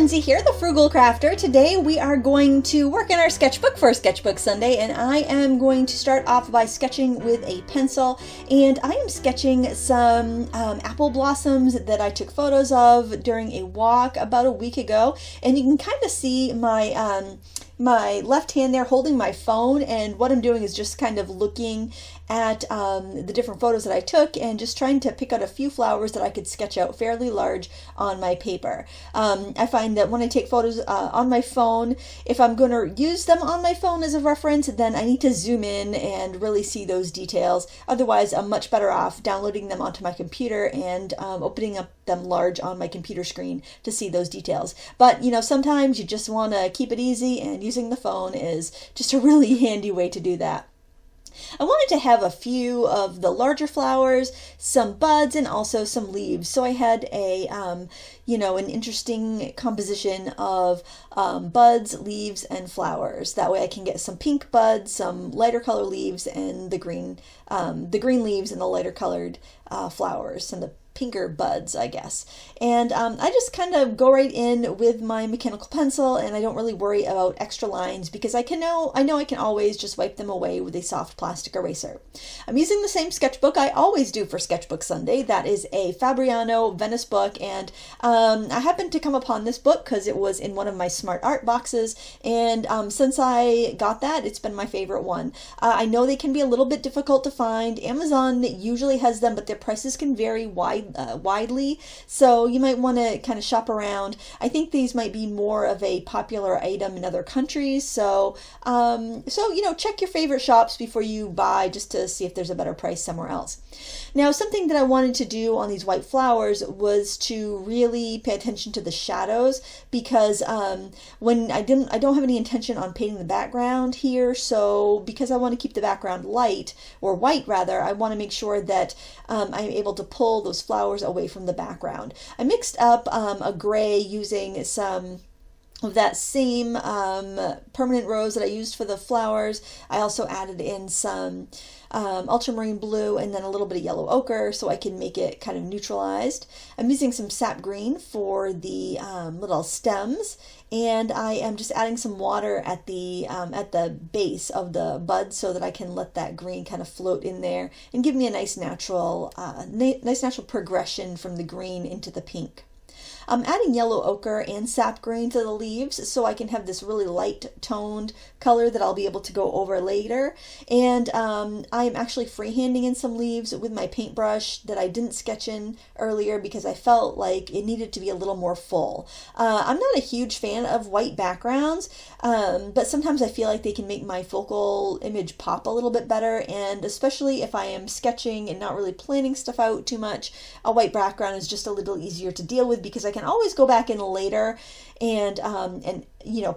Lindsay here, the Frugal Crafter. Today we are going to work in our sketchbook for Sketchbook Sunday, and I am going to start off by sketching with a pencil, and I am sketching some apple blossoms that I took photos of during a walk about a week ago, and you can kind of see my left hand there holding my phone, and what I'm doing is just kind of looking at the different photos that I took and just trying to pick out a few flowers that I could sketch out fairly large on my paper. I find that when I take photos on my phone, if I'm going to use them on my phone as a reference, then I need to zoom in and really see those details. Otherwise, I'm much better off downloading them onto my computer and opening up them large on my computer screen to see those details. But, you know, sometimes you just want to keep it easy, and using the phone is just a really handy way to do that. I wanted to have a few of the larger flowers, some buds, and also some leaves. So I had an interesting composition of buds, leaves, and flowers. That way I can get some pink buds, some lighter color leaves, and the green leaves and the lighter colored flowers, and the pinker buds, I guess. And I just kind of go right in with my mechanical pencil, and I don't really worry about extra lines because I know I can always just wipe them away with a soft plastic eraser. I'm using the same sketchbook I always do for Sketchbook Sunday. That is a Fabriano Venice book, and I happened to come upon this book because it was in one of my Smart Art boxes, and since I got that, it's been my favorite one. I know they can be a little bit difficult to find. Amazon usually has them, but their prices can vary widely, so you might want to kind of shop around. I think these might be more of a popular item in other countries, so check your favorite shops before you buy, just to see if there's a better price somewhere else. Now, something that I wanted to do on these white flowers was to really pay attention to the shadows, because when I don't have any intention on painting the background here, so because I want to keep the background light, or white rather, I want to make sure that I'm able to pull those flowers away from the background. I mixed up a gray using some of that same permanent rose that I used for the flowers. I also added in some ultramarine blue and then a little bit of yellow ochre so I can make it kind of neutralized. I'm using some sap green for the little stems, and I am just adding some water at the base of the bud so that I can let that green kind of float in there and give me a nice natural progression from the green into the pink. I'm adding yellow ochre and sap green to the leaves so I can have this really light toned color that I'll be able to go over later. And I'm actually freehanding in some leaves with my paintbrush that I didn't sketch in earlier because I felt like it needed to be a little more full. I'm not a huge fan of white backgrounds, but sometimes I feel like they can make my focal image pop a little bit better, and especially if I am sketching and not really planning stuff out too much, a white background is just a little easier to deal with because I can always go back in later and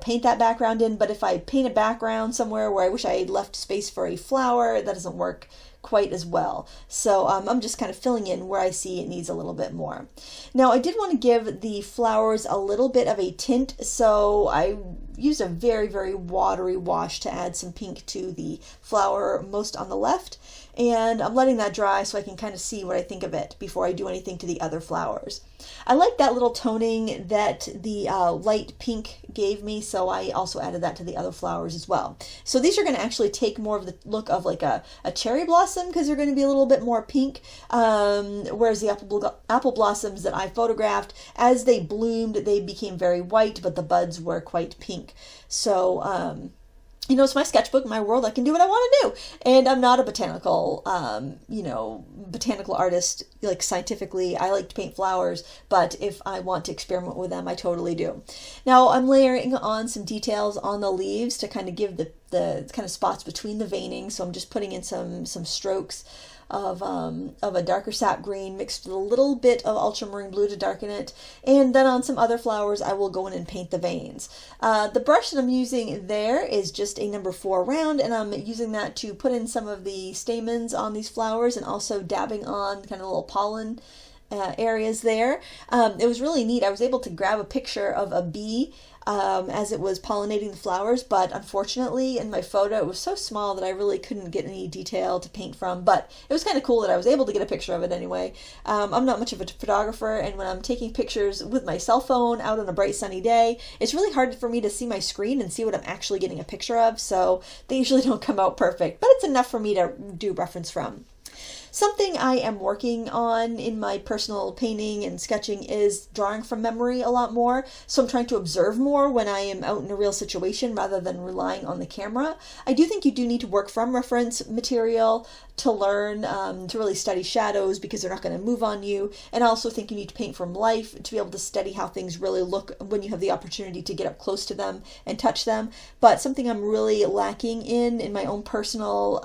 paint that background in. But if I paint a background somewhere where I wish I had left space for a flower, that doesn't work quite as well. So I'm just kind of filling in where I see it needs a little bit more. Now, I did want to give the flowers a little bit of a tint, so I used a very, very watery wash to add some pink to the flower most on the left, and I'm letting that dry so I can kind of see what I think of it before I do anything to the other flowers. I like that little toning that the light pink gave me, so I also added that to the other flowers as well. So these are going to actually take more of the look of like a cherry blossom because they're going to be a little bit more pink, whereas the apple blossoms that I photographed, as they bloomed, they became very white, but the buds were quite pink. So it's my sketchbook, my world. I can do what I want to do. And I'm not a botanical artist, like scientifically. I like to paint flowers, but if I want to experiment with them, I totally do. Now I'm layering on some details on the leaves to kind of give the kind of spots between the veining. So I'm just putting in some strokes of a darker sap green mixed with a little bit of ultramarine blue to darken it, and then on some other flowers I will go in and paint the veins. The brush that I'm using there is just a number 4 round, and I'm using that to put in some of the stamens on these flowers and also dabbing on kind of a little pollen areas there. It was really neat. I was able to grab a picture of a bee as it was pollinating the flowers, but unfortunately in my photo it was so small that I really couldn't get any detail to paint from, but it was kind of cool that I was able to get a picture of it anyway. I'm not much of a photographer, and when I'm taking pictures with my cell phone out on a bright sunny day, it's really hard for me to see my screen and see what I'm actually getting a picture of, so they usually don't come out perfect, but it's enough for me to do reference from. Something I am working on in my personal painting and sketching is drawing from memory a lot more. So I'm trying to observe more when I am out in a real situation rather than relying on the camera. I do think you do need to work from reference material to learn to really study shadows because they're not going to move on you. And I also think you need to paint from life to be able to study how things really look when you have the opportunity to get up close to them and touch them. But something I'm really lacking in my own personal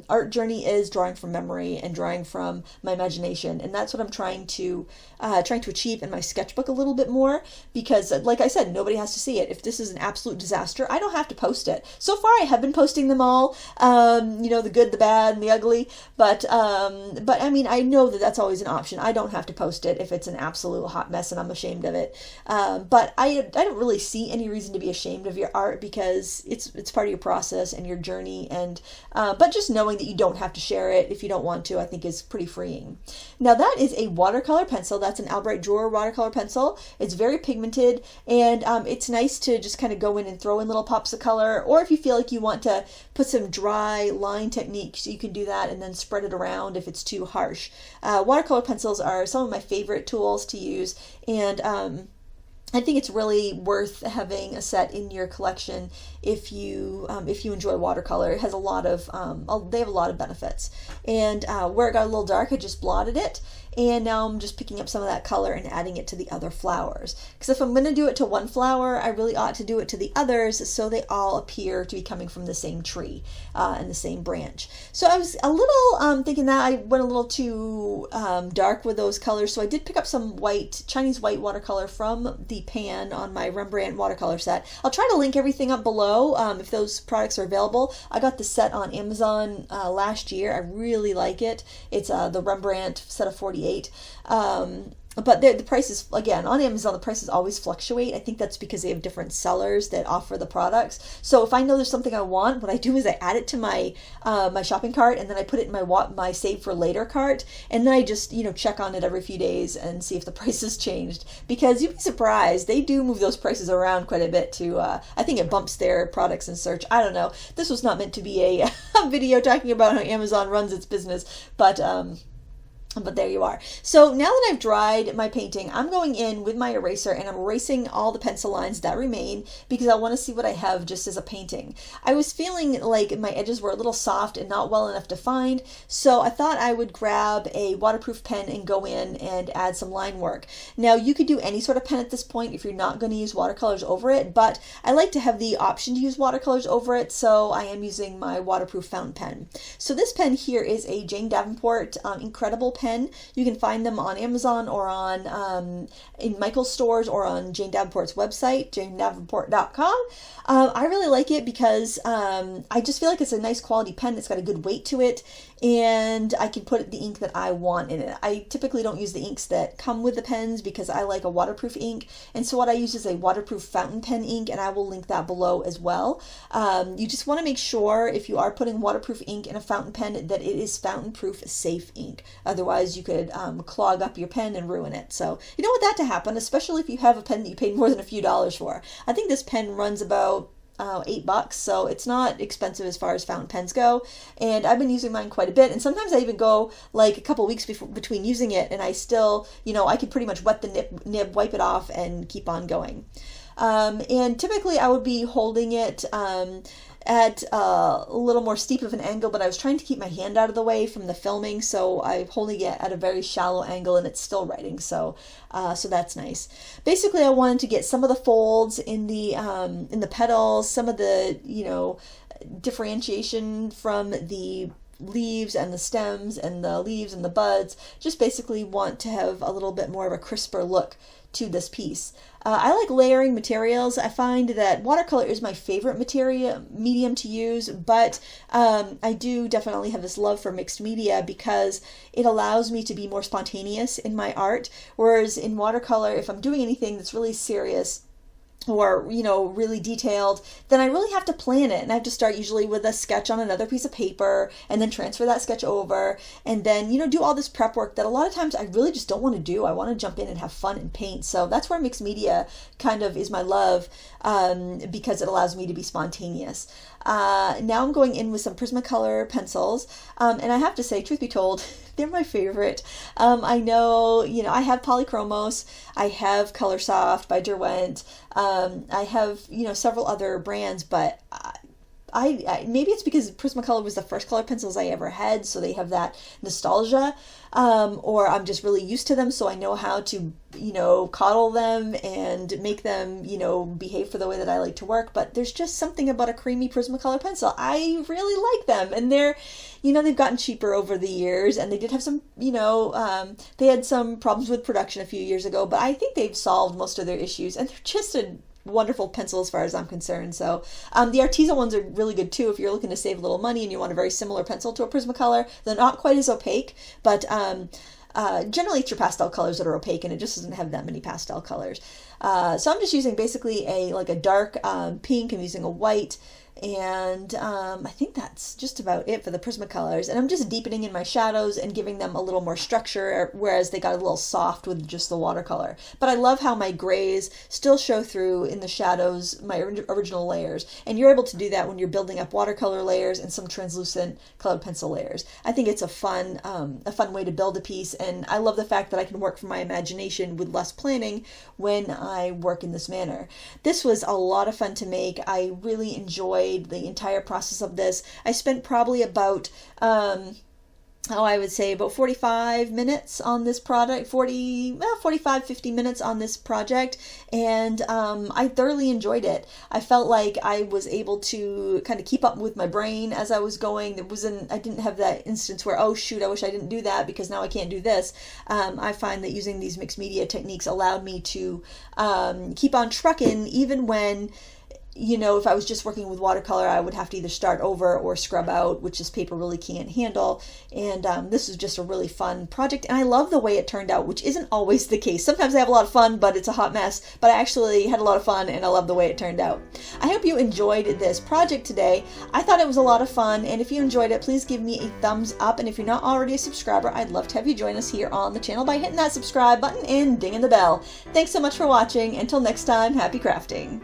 art journey is drawing from memory and drawing from my imagination, and that's what I'm trying to achieve in my sketchbook a little bit more, because like I said, nobody has to see it. If this is an absolute disaster, I don't have to post it. So far I have been posting them all, the good, the bad, and the ugly, but I mean, I know that that's always an option. I don't have to post it if it's an absolute hot mess and I'm ashamed of it, but I don't really see any reason to be ashamed of your art, because it's part of your process and your journey, and but just knowing that you don't have to share it if you don't want to, I think is pretty freeing. Now that is a watercolor pencil. That's an Albright Drawer watercolor pencil. It's very pigmented, and it's nice to just kind of go in and throw in little pops of color, or if you feel like you want to put some dry line techniques, you can do that and then spread it around if it's too harsh. Watercolor pencils are some of my favorite tools to use, and I think it's really worth having a set in your collection if you enjoy watercolor. It has a lot of they have a lot of benefits. And where it got a little dark, I just blotted it, and now I'm just picking up some of that color and adding it to the other flowers. Because if I'm going to do it to one flower, I really ought to do it to the others so they all appear to be coming from the same tree and the same branch. So I was a little thinking that I went a little too dark with those colors, so I did pick up some Chinese white watercolor from the pan on my Rembrandt watercolor set. I'll try to link everything up below if those products are available. I got the set on Amazon last year. I really like it. It's the Rembrandt set of 48. But the prices, again, on Amazon, the prices always fluctuate. I think that's because they have different sellers that offer the products. So if I know there's something I want, what I do is I add it to my my shopping cart, and then I put it in my save for later cart, and then I just check on it every few days and see if the price has changed. Because you'd be surprised, they do move those prices around quite a bit to I think it bumps their products in search. I don't know. This was not meant to be a video talking about how Amazon runs its business, but there you are. So now that I've dried my painting, I'm going in with my eraser and I'm erasing all the pencil lines that remain, because I want to see what I have just as a painting. I was feeling like my edges were a little soft and not well enough defined, so I thought I would grab a waterproof pen and go in and add some line work. Now you could do any sort of pen at this point if you're not going to use watercolors over it, but I like to have the option to use watercolors over it, so I am using my waterproof fountain pen. So this pen here is a Jane Davenport Incredible pen. You can find them on Amazon or on in Michael's stores or on Jane Davenport's website, janedavenport.com. I really like it because I just feel like it's a nice quality pen. It's got a good weight to it, and I can put the ink that I want in it. I typically don't use the inks that come with the pens because I like a waterproof ink, and so what I use is a waterproof fountain pen ink, and I will link that below as well. You just want to make sure if you are putting waterproof ink in a fountain pen that it is fountain proof safe ink. Otherwise you could clog up your pen and ruin it. So you don't want that to happen, especially if you have a pen that you paid more than a few dollars for. I think this pen runs about $8, so it's not expensive as far as fountain pens go, and I've been using mine quite a bit, and sometimes I even go like a couple weeks between using it, and I still, I can pretty much wet the nib, wipe it off, and keep on going. And typically I would be holding it at a little more steep of an angle, but I was trying to keep my hand out of the way from the filming, so I'm holding it at a very shallow angle, and it's still writing, so that's nice. Basically, I wanted to get some of the folds in the petals, some of the differentiation from the leaves and the stems and the leaves and the buds. Just basically want to have a little bit more of a crisper look to this piece. I like layering materials. I find that watercolor is my favorite medium to use, but I do definitely have this love for mixed media because it allows me to be more spontaneous in my art. Whereas in watercolor, if I'm doing anything that's really serious, or, you know, really detailed, then I really have to plan it. And I have to start usually with a sketch on another piece of paper and then transfer that sketch over and then, you know, do all this prep work that a lot of times I really just don't want to do. I want to jump in and have fun and paint. So that's where mixed media kind of is my love, because it allows me to be spontaneous. Now I'm going in with some Prismacolor pencils, and I have to say, truth be told, they're my favorite. I know, you know, I have Polychromos, I have Colorsoft by Derwent, I have, you know, several other brands, but I maybe it's because Prismacolor was the first color pencils I ever had, so they have that nostalgia, or I'm just really used to them, so I know how to, you know, coddle them and make them, you know, behave for the way that I like to work. But there's just something about a creamy Prismacolor pencil. I really like them, and they're, you know, they've gotten cheaper over the years, and they did have some, you know, they had some problems with production a few years ago, but I think they've solved most of their issues, and they're just a wonderful pencil as far as I'm concerned. So the Arteza ones are really good too if you're looking to save a little money and you want a very similar pencil to a Prismacolor. They're not quite as opaque, but generally it's your pastel colors that are opaque, and it just doesn't have that many pastel colors. So I'm just using basically a dark pink. I'm using a white, and I think that's just about it for the Prismacolors. And I'm just deepening in my shadows and giving them a little more structure, whereas they got a little soft with just the watercolor. But I love how my grays still show through in the shadows, my original layers. And you're able to do that when you're building up watercolor layers and some translucent colored pencil layers. I think it's a fun way to build a piece, and I love the fact that I can work from my imagination with less planning when I work in this manner. This was a lot of fun to make. I really enjoyed the entire process of this. I spent probably about I would say about 45 minutes on this product, 50 minutes on this project, and I thoroughly enjoyed it. I felt like I was able to kind of keep up with my brain as I was going. I didn't have that instance where, oh shoot, I wish I didn't do that because now I can't do this. I find that using these mixed media techniques allowed me to keep on trucking, even when, you know, if I was just working with watercolor, I would have to either start over or scrub out, which this paper really can't handle. And this was just a really fun project, and I love the way it turned out, which isn't always the case. Sometimes I have a lot of fun, but it's a hot mess. But I actually had a lot of fun, and I love the way it turned out. I hope you enjoyed this project today. I thought it was a lot of fun, and if you enjoyed it, please give me a thumbs up. And if you're not already a subscriber, I'd love to have you join us here on the channel by hitting that subscribe button and dinging the bell. Thanks so much for watching. Until next time, happy crafting.